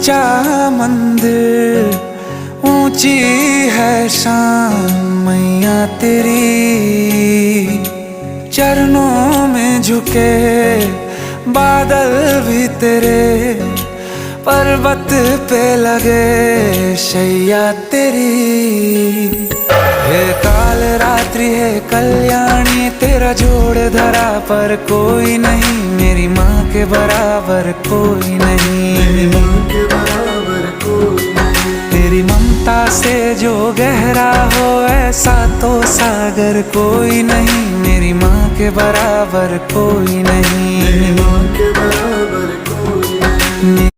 ऊंचा मंदिर, ऊंची है शान मैया तेरी। चरणों में झुके बादल भी तेरे, पर्वत पे लगे शैया तेरी। हे काल रात्रि है कल्याणी, तेरा जोड़ धरा पर कोई नहीं, मेरी माँ के बराबर कोई नहीं, मेरी माँ के बराबर कोई नहीं। तेरी ममता से जो गहरा हो ऐसा तो सागर कोई नहीं, मेरी माँ के बराबर कोई नहीं, मेरी माँ के बराबर कोई नहीं।